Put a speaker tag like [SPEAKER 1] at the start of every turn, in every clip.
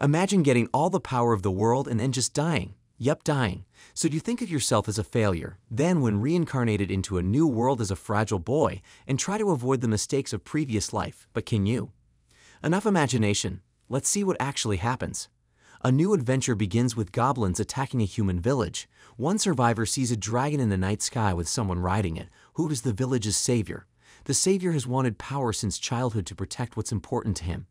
[SPEAKER 1] Imagine getting all the power of the world and then just dying. Yup, dying. So do you think of yourself as a failure, then when reincarnated into a new world as a fragile boy, and try to avoid the mistakes of previous life, but can you? Enough imagination. Let's see what actually happens. A new adventure begins with goblins attacking a human village. One survivor sees a dragon in the night sky with someone riding it, who is the village's savior. The savior has wanted power since childhood to protect what's important to him.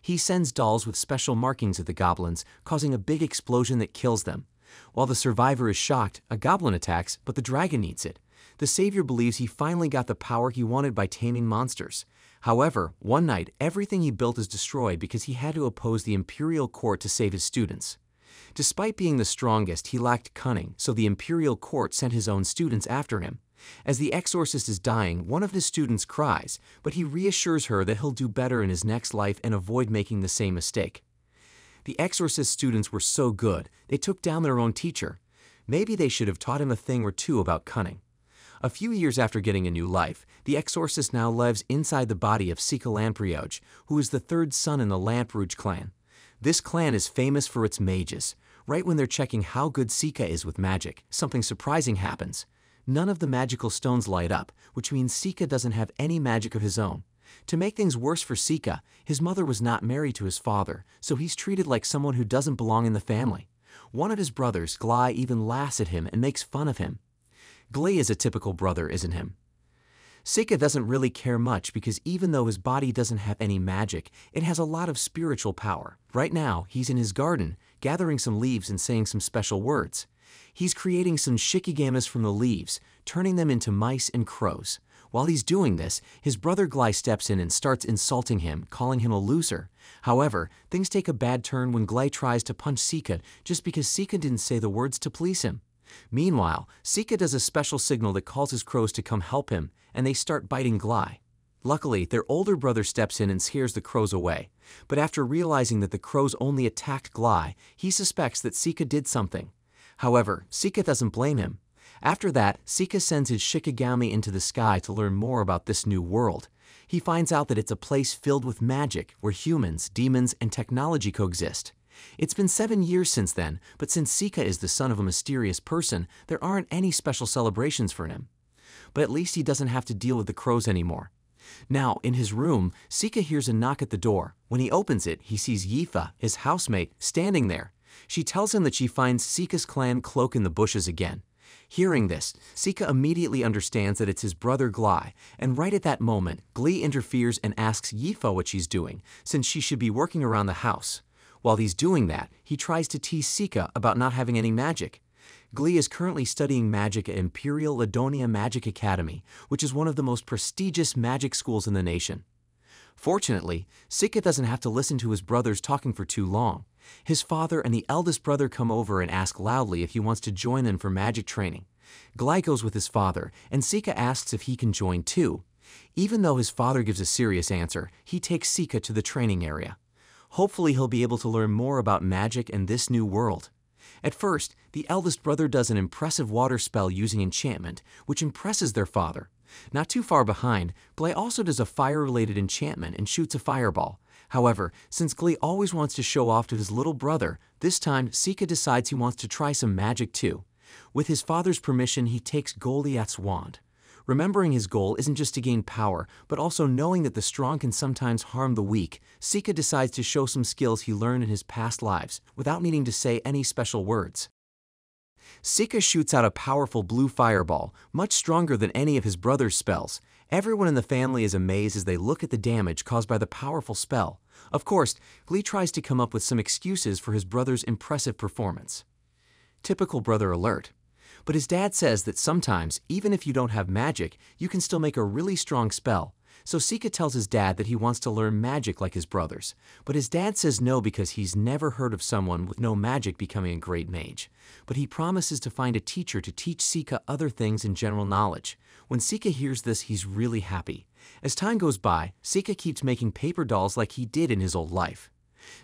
[SPEAKER 1] He sends dolls with special markings at the goblins, causing a big explosion that kills them. While the survivor is shocked, a goblin attacks, but the dragon needs it. The savior believes he finally got the power he wanted by taming monsters. However, one night, everything he built is destroyed because he had to oppose the imperial court to save his students. Despite being the strongest, he lacked cunning, so the imperial court sent his own students after him. As the exorcist is dying, one of his students cries, but he reassures her that he'll do better in his next life and avoid making the same mistake. The exorcist students were so good, they took down their own teacher. Maybe they should have taught him a thing or two about cunning. A few years after getting a new life, the exorcist now lives inside the body of Sika Lamprioge, who is the third son in the Lamprioge clan. This clan is famous for its mages. Right when they're checking how good Sika is with magic, something surprising happens. None of the magical stones light up, which means Sika doesn't have any magic of his own. To make things worse for Sika, his mother was not married to his father, so he's treated like someone who doesn't belong in the family. One of his brothers, Glai, even laughs at him and makes fun of him. Glai is a typical brother, isn't him? Sika doesn't really care much because even though his body doesn't have any magic, it has a lot of spiritual power. Right now, he's in his garden, gathering some leaves and saying some special words. He's creating some shikigamas from the leaves, turning them into mice and crows. While he's doing this, his brother Glai steps in and starts insulting him, calling him a loser. However, things take a bad turn when Glai tries to punch Sika just because Sika didn't say the words to please him. Meanwhile, Sika does a special signal that calls his crows to come help him, and they start biting Glai. Luckily, their older brother steps in and scares the crows away. But after realizing that the crows only attacked Glai, he suspects that Sika did something. However, Sika doesn't blame him. After that, Sika sends his Shikigami into the sky to learn more about this new world. He finds out that it's a place filled with magic, where humans, demons, and technology coexist. It's been 7 years since then, but since Sika is the son of a mysterious person, there aren't any special celebrations for him. But at least he doesn't have to deal with the crows anymore. Now, in his room, Sika hears a knock at the door. When he opens it, he sees Yifa, his housemate, standing there. She tells him that she finds Sika's clan cloak in the bushes again. Hearing this, Sika immediately understands that it's his brother Glai, and right at that moment, Glai interferes and asks Yifa what she's doing, since she should be working around the house. While he's doing that, he tries to tease Sika about not having any magic. Glai is currently studying magic at Imperial Aldonoah Magic Academy, which is one of the most prestigious magic schools in the nation. Fortunately, Sika doesn't have to listen to his brothers talking for too long. His father and the eldest brother come over and ask loudly if he wants to join them for magic training. Glai goes with his father, and Sika asks if he can join too. Even though his father gives a serious answer, he takes Sika to the training area. Hopefully he'll be able to learn more about magic and this new world. At first, the eldest brother does an impressive water spell using enchantment, which impresses their father. Not too far behind, Glai also does a fire-related enchantment and shoots a fireball. However, since Glai always wants to show off to his little brother, this time Sika decides he wants to try some magic too. With his father's permission, he takes Goliath's wand. Remembering his goal isn't just to gain power, but also knowing that the strong can sometimes harm the weak, Sika decides to show some skills he learned in his past lives, without needing to say any special words. Sika shoots out a powerful blue fireball, much stronger than any of his brother's spells. Everyone in the family is amazed as they look at the damage caused by the powerful spell. Of course, Glai tries to come up with some excuses for his brother's impressive performance. Typical brother alert. But his dad says that sometimes, even if you don't have magic, you can still make a really strong spell. So Sika tells his dad that he wants to learn magic like his brothers. But his dad says no because he's never heard of someone with no magic becoming a great mage. But he promises to find a teacher to teach Sika other things in general knowledge. When Sika hears this, he's really happy. As time goes by, Sika keeps making paper dolls like he did in his old life.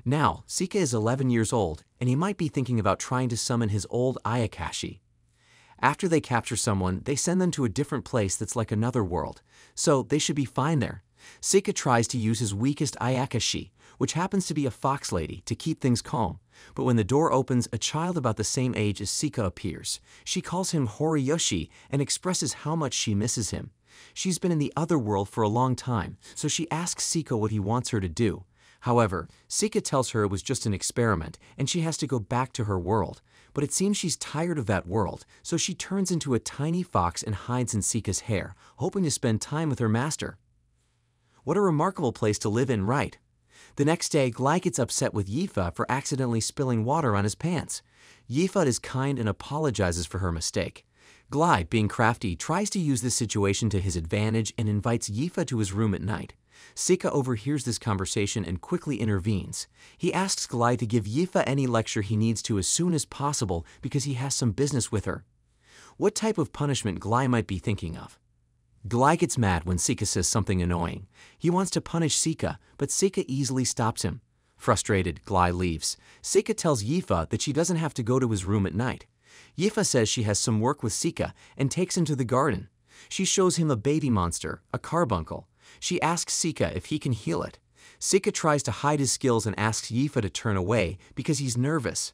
[SPEAKER 1] Now, Sika is 11 years old, and he might be thinking about trying to summon his old Ayakashi. After they capture someone, they send them to a different place that's like another world, so they should be fine there. Sika tries to use his weakest Ayakashi. which happens to be a fox lady, to keep things calm. But when the door opens, a child about the same age as Sika appears. She calls him Horiyoshi and expresses how much she misses him. She's been in the other world for a long time, so she asks Sika what he wants her to do. However, Sika tells her it was just an experiment and she has to go back to her world. But it seems she's tired of that world, so she turns into a tiny fox and hides in Sika's hair, hoping to spend time with her master. What a remarkable place to live in, right? The next day, Glai gets upset with Yifa for accidentally spilling water on his pants. Yifa is kind and apologizes for her mistake. Glai, being crafty, tries to use this situation to his advantage and invites Yifa to his room at night. Sika overhears this conversation and quickly intervenes. He asks Glai to give Yifa any lecture he needs to as soon as possible because he has some business with her. What type of punishment Glai might be thinking of? Glai gets mad when Sika says something annoying. He wants to punish Sika, but Sika easily stops him. Frustrated, Glai leaves. Sika tells Yifa that she doesn't have to go to his room at night. Yifa says she has some work with Sika and takes him to the garden. She shows him a baby monster, a carbuncle. She asks Sika if he can heal it. Sika tries to hide his skills and asks Yifa to turn away because he's nervous.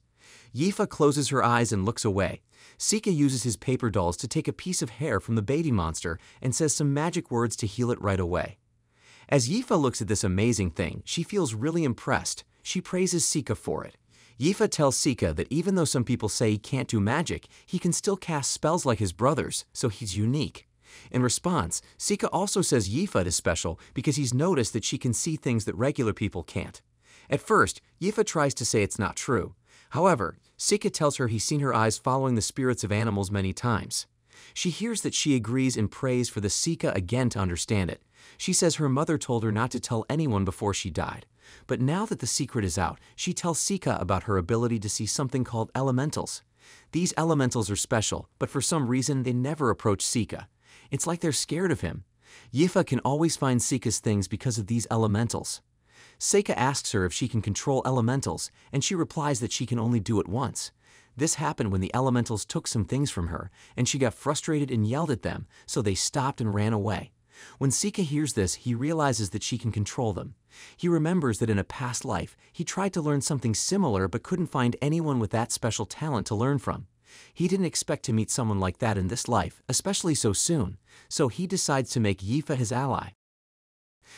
[SPEAKER 1] Yifa closes her eyes and looks away. Sika uses his paper dolls to take a piece of hair from the baby monster and says some magic words to heal it right away. As Yifa looks at this amazing thing, she feels really impressed. She praises Sika for it. Yifa tells Sika that even though some people say he can't do magic, he can still cast spells like his brothers, so he's unique. In response, Sika also says Yifa is special because he's noticed that she can see things that regular people can't. At first, Yifa tries to say it's not true. However, Sika tells her he's seen her eyes following the spirits of animals many times. She hears that she agrees and prays for the Sika again to understand it. She says her mother told her not to tell anyone before she died. But now that the secret is out, she tells Sika about her ability to see something called elementals. These elementals are special, but for some reason they never approach Sika. It's like they're scared of him. Yifa can always find Sika's things because of these elementals. Sika asks her if she can control elementals, and she replies that she can only do it once. This happened when the elementals took some things from her, and she got frustrated and yelled at them, so they stopped and ran away. When Sika hears this, he realizes that she can control them. He remembers that in a past life, he tried to learn something similar but couldn't find anyone with that special talent to learn from. He didn't expect to meet someone like that in this life, especially so soon, so he decides to make Yifa his ally.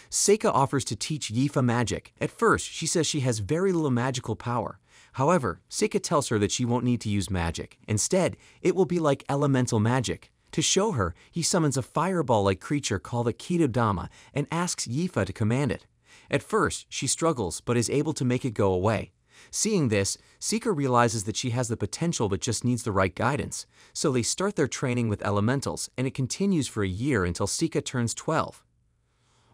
[SPEAKER 1] Sika offers to teach Yifa magic. At first, she says she has very little magical power. However, Sika tells her that she won't need to use magic. Instead, it will be like elemental magic. To show her, he summons a fireball-like creature called a Kitodama and asks Yifa to command it. At first, she struggles but is able to make it go away. Seeing this, Sika realizes that she has the potential but just needs the right guidance. So they start their training with elementals, and it continues for a year until Sika turns 12.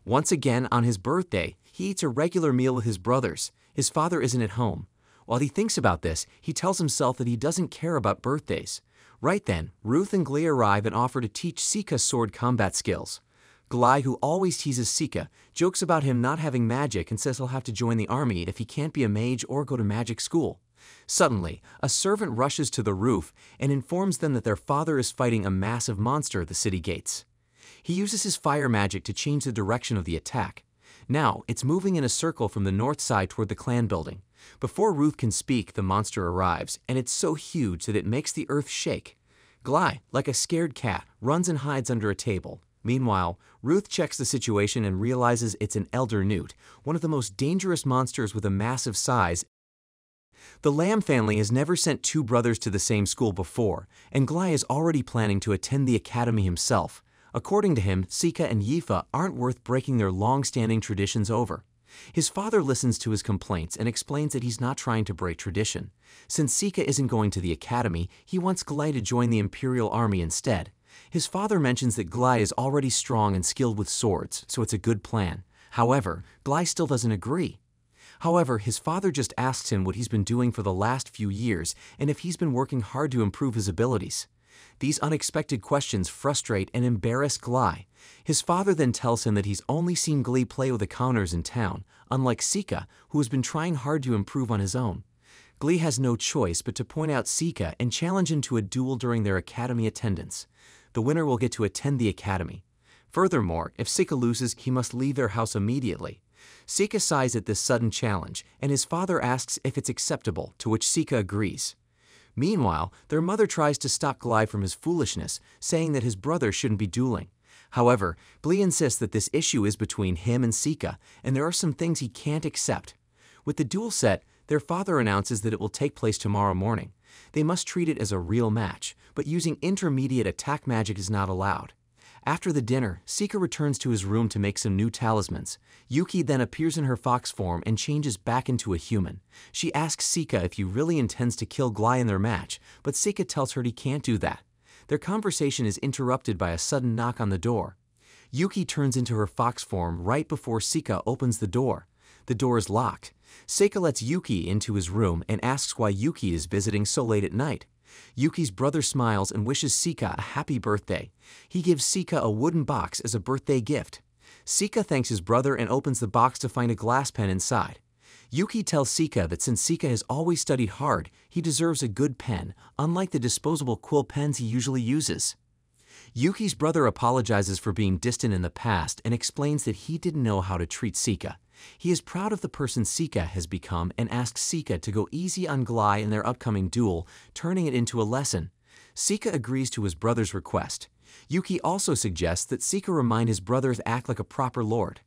[SPEAKER 1] Once again, on his birthday, he eats a regular meal with his brothers. His father isn't at home. While he thinks about this, he tells himself that he doesn't care about birthdays. Right then, Ruth and Glai arrive and offer to teach Sika sword combat skills. Glai, who always teases Sika, jokes about him not having magic and says he'll have to join the army if he can't be a mage or go to magic school. Suddenly, a servant rushes to the roof and informs them that their father is fighting a massive monster at the city gates. He uses his fire magic to change the direction of the attack. Now, it's moving in a circle from the north side toward the clan building. Before Ruth can speak, the monster arrives, and it's so huge that it makes the earth shake. Glai, like a scared cat, runs and hides under a table. Meanwhile, Ruth checks the situation and realizes it's an elder newt, one of the most dangerous monsters with a massive size. The Lamb family has never sent two brothers to the same school before, and Glai is already planning to attend the academy himself. According to him, Sika and Yifa aren't worth breaking their long-standing traditions over. His father listens to his complaints and explains that he's not trying to break tradition. Since Sika isn't going to the academy, he wants Glai to join the Imperial Army instead. His father mentions that Glai is already strong and skilled with swords, so it's a good plan. However, Glai still doesn't agree. However, his father just asks him what he's been doing for the last few years and if he's been working hard to improve his abilities. These unexpected questions frustrate and embarrass Glai. His father then tells him that he's only seen Glai play with the counters in town, unlike Sika, who has been trying hard to improve on his own. Glai has no choice but to point out Sika and challenge him to a duel during their academy attendance. The winner will get to attend the academy. Furthermore, if Sika loses, he must leave their house immediately. Sika sighs at this sudden challenge, and his father asks if it's acceptable, to which Sika agrees. Meanwhile, their mother tries to stop Glai from his foolishness, saying that his brother shouldn't be dueling. However, Glee insists that this issue is between him and Sika, and there are some things he can't accept. With the duel set, their father announces that it will take place tomorrow morning. They must treat it as a real match, but using intermediate attack magic is not allowed. After the dinner, Sika returns to his room to make some new talismans. Yuki then appears in her fox form and changes back into a human. She asks Sika if he really intends to kill Glai in their match, but Sika tells her he can't do that. Their conversation is interrupted by a sudden knock on the door. Yuki turns into her fox form right before Sika opens the door. The door is locked. Sika lets Yuki into his room and asks why Yuki is visiting so late at night. Yuki's brother smiles and wishes Sika a happy birthday. He gives Sika a wooden box as a birthday gift. Sika thanks his brother and opens the box to find a glass pen inside. Yuki tells Sika that since Sika has always studied hard, he deserves a good pen, unlike the disposable quill pens he usually uses. Yuki's brother apologizes for being distant in the past and explains that he didn't know how to treat Sika. He is proud of the person Sika has become and asks Sika to go easy on Glai in their upcoming duel, turning it into a lesson. Sika agrees to his brother's request. Yuki also suggests that Sika remind his brother to act like a proper lord.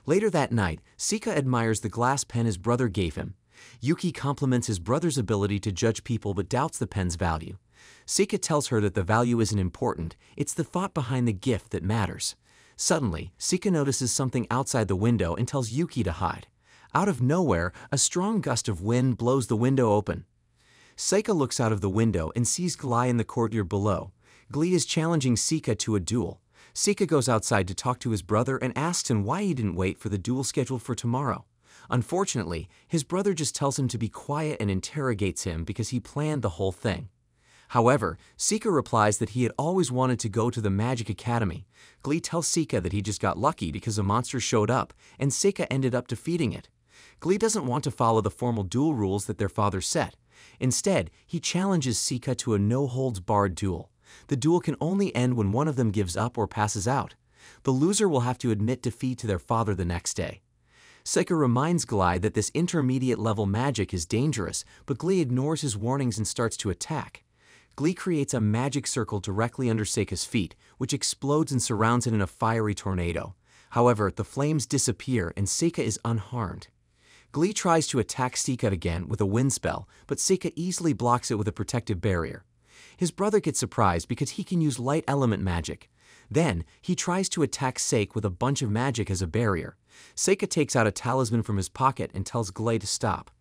[SPEAKER 1] Later that night, Sika admires the glass pen his brother gave him. Yuki compliments his brother's ability to judge people but doubts the pen's value. Sika tells her that the value isn't important, it's the thought behind the gift that matters. Suddenly, Sika notices something outside the window and tells Yuki to hide. Out of nowhere, a strong gust of wind blows the window open. Sika looks out of the window and sees Glai in the courtyard below. Glai is challenging Sika to a duel. Sika goes outside to talk to his brother and asks him why he didn't wait for the duel scheduled for tomorrow. Unfortunately, his brother just tells him to be quiet and interrogates him because he planned the whole thing. However, Sika replies that he had always wanted to go to the Magic Academy. Glai tells Sika that he just got lucky because a monster showed up, and Sika ended up defeating it. Glai doesn't want to follow the formal duel rules that their father set. Instead, he challenges Sika to a no-holds-barred duel. The duel can only end when one of them gives up or passes out. The loser will have to admit defeat to their father the next day. Sika reminds Glai that this intermediate-level magic is dangerous, but Glai ignores his warnings and starts to attack. Glai creates a magic circle directly under Sika's feet, which explodes and surrounds it in a fiery tornado. However, the flames disappear and Sika is unharmed. Glai tries to attack Sika again with a wind spell, but Sika easily blocks it with a protective barrier. His brother gets surprised because he can use light element magic. Then, he tries to attack Sika with a bunch of magic as a barrier. Sika takes out a talisman from his pocket and tells Glai to stop.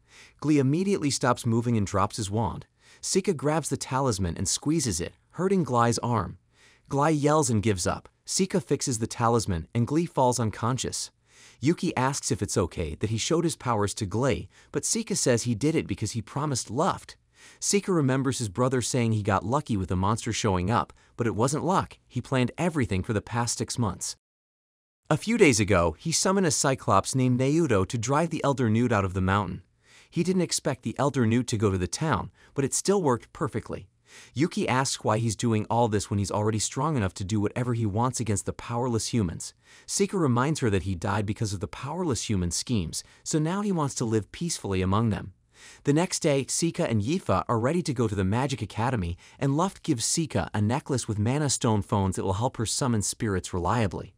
[SPEAKER 1] Glai immediately stops moving and drops his wand. Sika grabs the talisman and squeezes it, hurting Glai's arm. Glai yells and gives up. Sika fixes the talisman and Glai falls unconscious. Yuki asks if it's okay that he showed his powers to Glai, but Sika says he did it because he promised Luft. Sika remembers his brother saying he got lucky with the monster showing up, but it wasn't luck, he planned everything for the past 6 months. A few days ago, he summoned a cyclops named Naruto to drive the Elder Newt out of the mountain. He didn't expect the Elder Newt to go to the town, but it still worked perfectly. Yuki asks why he's doing all this when he's already strong enough to do whatever he wants against the powerless humans. Sika reminds her that he died because of the powerless human schemes, so now he wants to live peacefully among them. The next day, Sika and Yifa are ready to go to the Magic Academy, and Luft gives Sika a necklace with mana stone phones that will help her summon spirits reliably.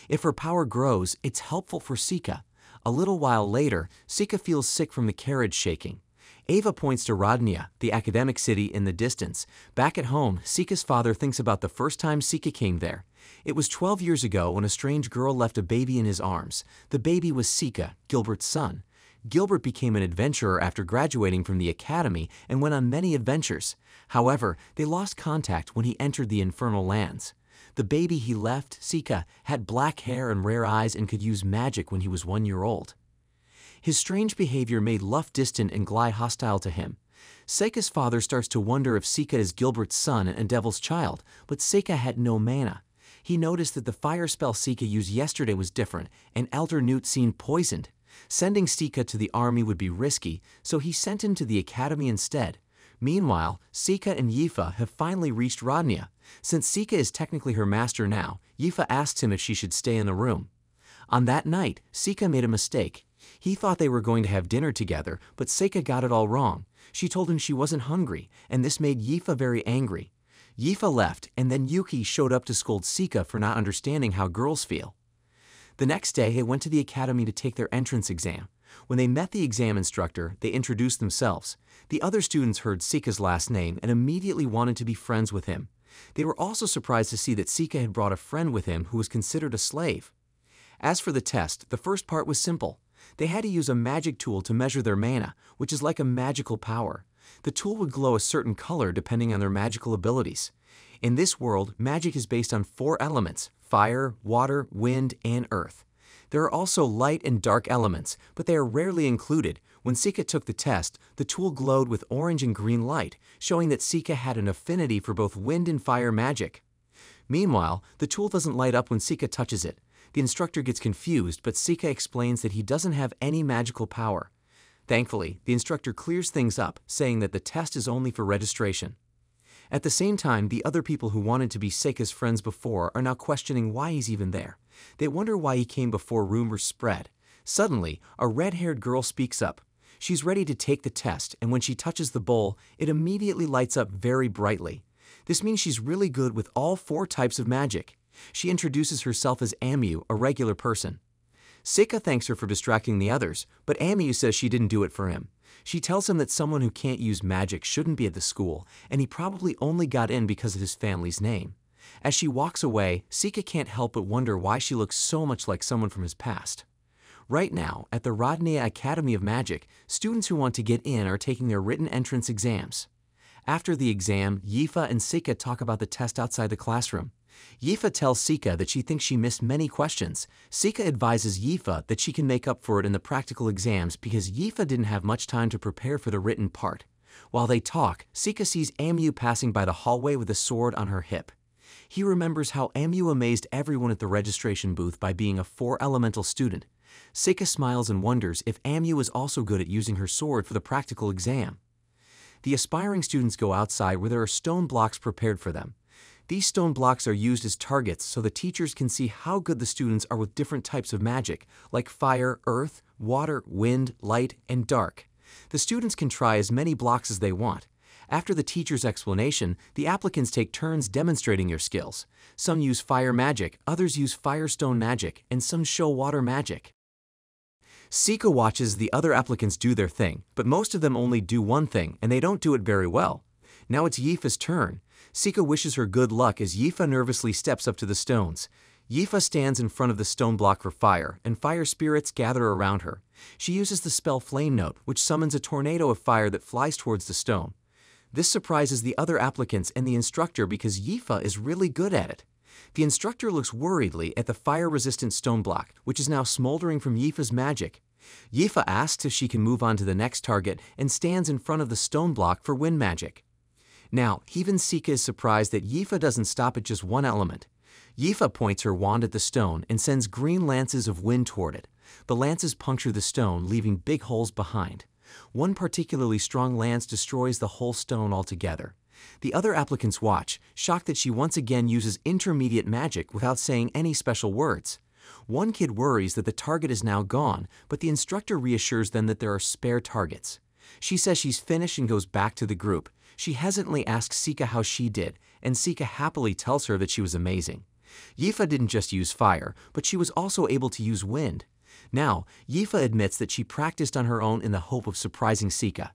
[SPEAKER 1] If her power grows, it's helpful for Sika. A little while later, Sika feels sick from the carriage shaking. Ava points to Rodnia, the academic city in the distance. Back at home, Sika's father thinks about the first time Sika came there. It was 12 years ago when a strange girl left a baby in his arms. The baby was Sika, Gilbert's son. Gilbert became an adventurer after graduating from the academy and went on many adventures. However, they lost contact when he entered the infernal lands. The baby he left, Sika, had black hair and rare eyes and could use magic when he was 1 year old. His strange behavior made Luft distant and Glai hostile to him. Sika's father starts to wonder if Sika is Gilbert's son and a devil's child, but Sika had no mana. He noticed that the fire spell Sika used yesterday was different, and Elder Newt seemed poisoned. Sending Sika to the army would be risky, so he sent him to the academy instead. Meanwhile, Sika and Yifa have finally reached Rodnia. Since Sika is technically her master now, Yifa asks him if she should stay in the room. On that night, Sika made a mistake. He thought they were going to have dinner together, but Sika got it all wrong. She told him she wasn't hungry, and this made Yifa very angry. Yifa left, and then Yuki showed up to scold Sika for not understanding how girls feel. The next day, they went to the academy to take their entrance exam. When they met the exam instructor, they introduced themselves. The other students heard Sika's last name and immediately wanted to be friends with him. They were also surprised to see that Sika had brought a friend with him who was considered a slave. As for the test, the first part was simple. They had to use a magic tool to measure their mana, which is like a magical power. The tool would glow a certain color depending on their magical abilities. In this world, magic is based on 4 elements: fire, water, wind, and earth. There are also light and dark elements, but they are rarely included. When Sika took the test, the tool glowed with orange and green light, showing that Sika had an affinity for both wind and fire magic. Meanwhile, the tool doesn't light up when Sika touches it. The instructor gets confused, but Sika explains that he doesn't have any magical power. Thankfully, the instructor clears things up, saying that the test is only for registration. At the same time, the other people who wanted to be Sika's friends before are now questioning why he's even there. They wonder why he came before rumors spread. Suddenly, a red-haired girl speaks up. She's ready to take the test, and when she touches the bowl, it immediately lights up very brightly. This means she's really good with all 4 types of magic. She introduces herself as Amu, a regular person. Sika thanks her for distracting the others, but Amu says she didn't do it for him. She tells him that someone who can't use magic shouldn't be at the school, and he probably only got in because of his family's name. As she walks away, Sika can't help but wonder why she looks so much like someone from his past. Right now, at the Rodnea Academy of Magic, students who want to get in are taking their written entrance exams. After the exam, Yifa and Sika talk about the test outside the classroom. Yifa tells Sika that she thinks she missed many questions. Sika advises Yifa that she can make up for it in the practical exams because Yifa didn't have much time to prepare for the written part. While they talk, Sika sees Amu passing by the hallway with a sword on her hip. He remembers how Amu amazed everyone at the registration booth by being a 4-elemental student. Sika smiles and wonders if Amu is also good at using her sword for the practical exam. The aspiring students go outside where there are stone blocks prepared for them. These stone blocks are used as targets so the teachers can see how good the students are with different types of magic, like fire, earth, water, wind, light, and dark. The students can try as many blocks as they want. After the teacher's explanation, the applicants take turns demonstrating their skills. Some use fire magic, others use firestone magic, and some show water magic. Sika watches the other applicants do their thing, but most of them only do one thing, and they don't do it very well. Now it's Yifa's turn. Sika wishes her good luck as Yifa nervously steps up to the stones. Yifa stands in front of the stone block for fire, and fire spirits gather around her. She uses the spell Flame Note, which summons a tornado of fire that flies towards the stone. This surprises the other applicants and the instructor because Yifa is really good at it. The instructor looks worriedly at the fire-resistant stone block, which is now smoldering from Yifa's magic. Yifa asks if she can move on to the next target and stands in front of the stone block for wind magic. Now, even Sika is surprised that Yifa doesn't stop at just one element. Yifa points her wand at the stone and sends green lances of wind toward it. The lances puncture the stone, leaving big holes behind. One particularly strong lance destroys the whole stone altogether. The other applicants watch, shocked that she once again uses intermediate magic without saying any special words. One kid worries that the target is now gone, but the instructor reassures them that there are spare targets. She says she's finished and goes back to the group. She hesitantly asks Sika how she did, and Sika happily tells her that she was amazing. Yifa didn't just use fire, but she was also able to use wind. Now, Yifa admits that she practiced on her own in the hope of surprising Sika.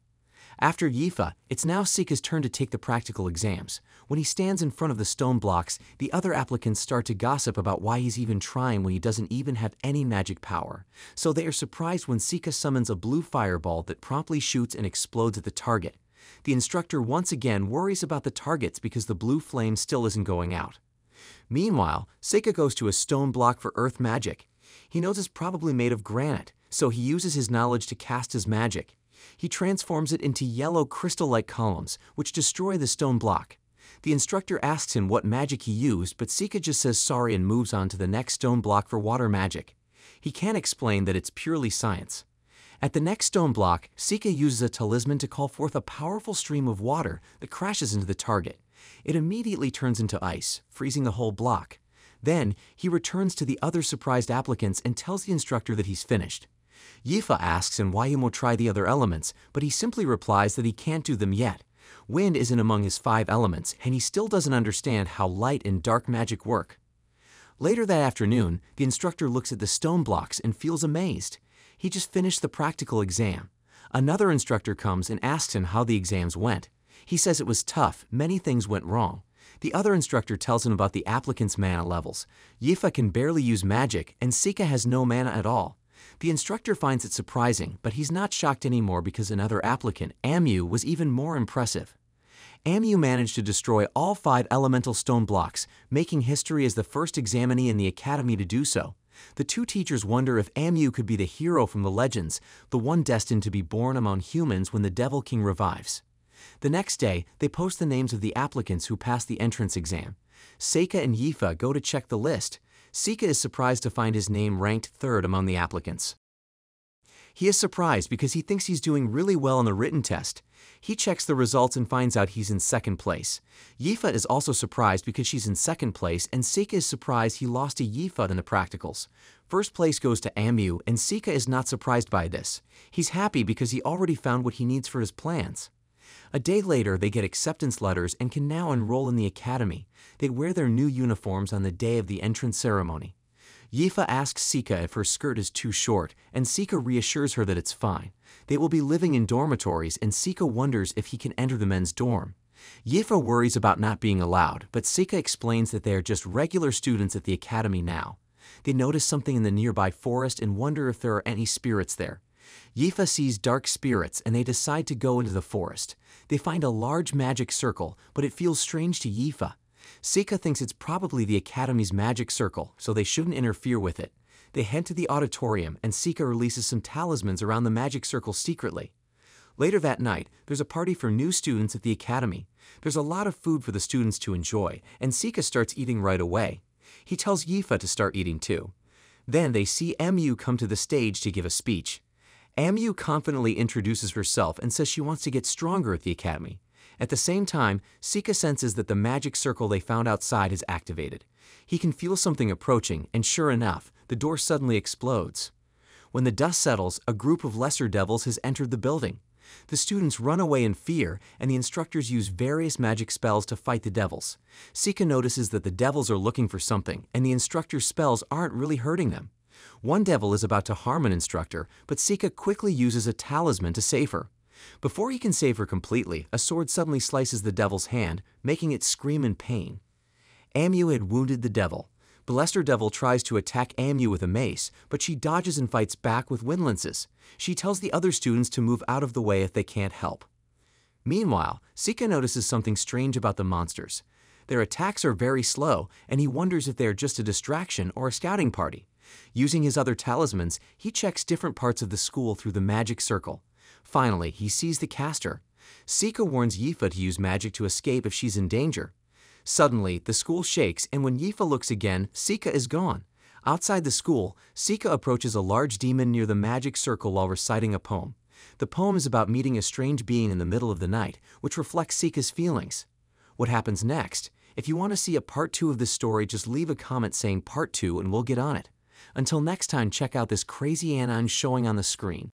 [SPEAKER 1] After Yifa, it's now Sika's turn to take the practical exams. When he stands in front of the stone blocks, the other applicants start to gossip about why he's even trying when he doesn't even have any magic power. So they are surprised when Sika summons a blue fireball that promptly shoots and explodes at the target. The instructor once again worries about the targets because the blue flame still isn't going out. Meanwhile, Sika goes to a stone block for earth magic. He knows it's probably made of granite, so he uses his knowledge to cast his magic. He transforms it into yellow crystal-like columns, which destroy the stone block. The instructor asks him what magic he used, but Sika just says sorry and moves on to the next stone block for water magic. He can't explain that it's purely science. At the next stone block, Sika uses a talisman to call forth a powerful stream of water that crashes into the target. It immediately turns into ice, freezing the whole block. Then, he returns to the other surprised applicants and tells the instructor that he's finished. Yifa asks him why he won't try the other elements, but he simply replies that he can't do them yet. Wind isn't among his 5 elements, and he still doesn't understand how light and dark magic work. Later that afternoon, the instructor looks at the stone blocks and feels amazed. He just finished the practical exam. Another instructor comes and asks him how the exams went. He says it was tough, many things went wrong. The other instructor tells him about the applicant's mana levels. Yifa can barely use magic, and Sika has no mana at all. The instructor finds it surprising, but he's not shocked anymore because another applicant, Amu, was even more impressive. Amu managed to destroy all 5 elemental stone blocks, making history as the first examinee in the academy to do so. The 2 teachers wonder if Amu could be the hero from the legends, the one destined to be born among humans when the Devil King revives. The next day, they post the names of the applicants who passed the entrance exam. Seika and Yifa go to check the list. Sika is surprised to find his name ranked 3rd among the applicants. He is surprised because he thinks he's doing really well on the written test. He checks the results and finds out he's in 2nd place. Yifa is also surprised because she's in 2nd place, and Sika is surprised he lost to Yifa in the practicals. 1st place goes to Amu, and Sika is not surprised by this. He's happy because he already found what he needs for his plans. A day later, they get acceptance letters and can now enroll in the academy. They wear their new uniforms on the day of the entrance ceremony. Yifa asks Sika if her skirt is too short, and Sika reassures her that it's fine. They will be living in dormitories, and Sika wonders if he can enter the men's dorm. Yifa worries about not being allowed, but Sika explains that they are just regular students at the academy now. They notice something in the nearby forest and wonder if there are any spirits there. Yifa sees dark spirits, and they decide to go into the forest. They find a large magic circle, but it feels strange to Yifa. Sika thinks it's probably the Academy's magic circle, so they shouldn't interfere with it. They head to the auditorium, and Sika releases some talismans around the magic circle secretly. Later that night, there's a party for new students at the Academy. There's a lot of food for the students to enjoy, and Sika starts eating right away. He tells Yifa to start eating too. Then they see Mu come to the stage to give a speech. Mu confidently introduces herself and says she wants to get stronger at the Academy. At the same time, Sika senses that the magic circle they found outside is activated. He can feel something approaching, and sure enough, the door suddenly explodes. When the dust settles, a group of lesser devils has entered the building. The students run away in fear, and the instructors use various magic spells to fight the devils. Sika notices that the devils are looking for something, and the instructor's spells aren't really hurting them. One devil is about to harm an instructor, but Sika quickly uses a talisman to save her. Before he can save her completely, a sword suddenly slices the devil's hand, making it scream in pain. Amu had wounded the devil. The lesser devil tries to attack Amu with a mace, but she dodges and fights back with windlances. She tells the other students to move out of the way if they can't help. Meanwhile, Sika notices something strange about the monsters. Their attacks are very slow, and he wonders if they are just a distraction or a scouting party. Using his other talismans, he checks different parts of the school through the magic circle. Finally, he sees the caster. Sika warns Yifa to use magic to escape if she's in danger. Suddenly, the school shakes, and when Yifa looks again, Sika is gone. Outside the school, Sika approaches a large demon near the magic circle while reciting a poem. The poem is about meeting a strange being in the middle of the night, which reflects Sika's feelings. What happens next? If you want to see a part 2 of this story, just leave a comment saying part 2 and we'll get on it. Until next time, check out this crazy anime showing on the screen.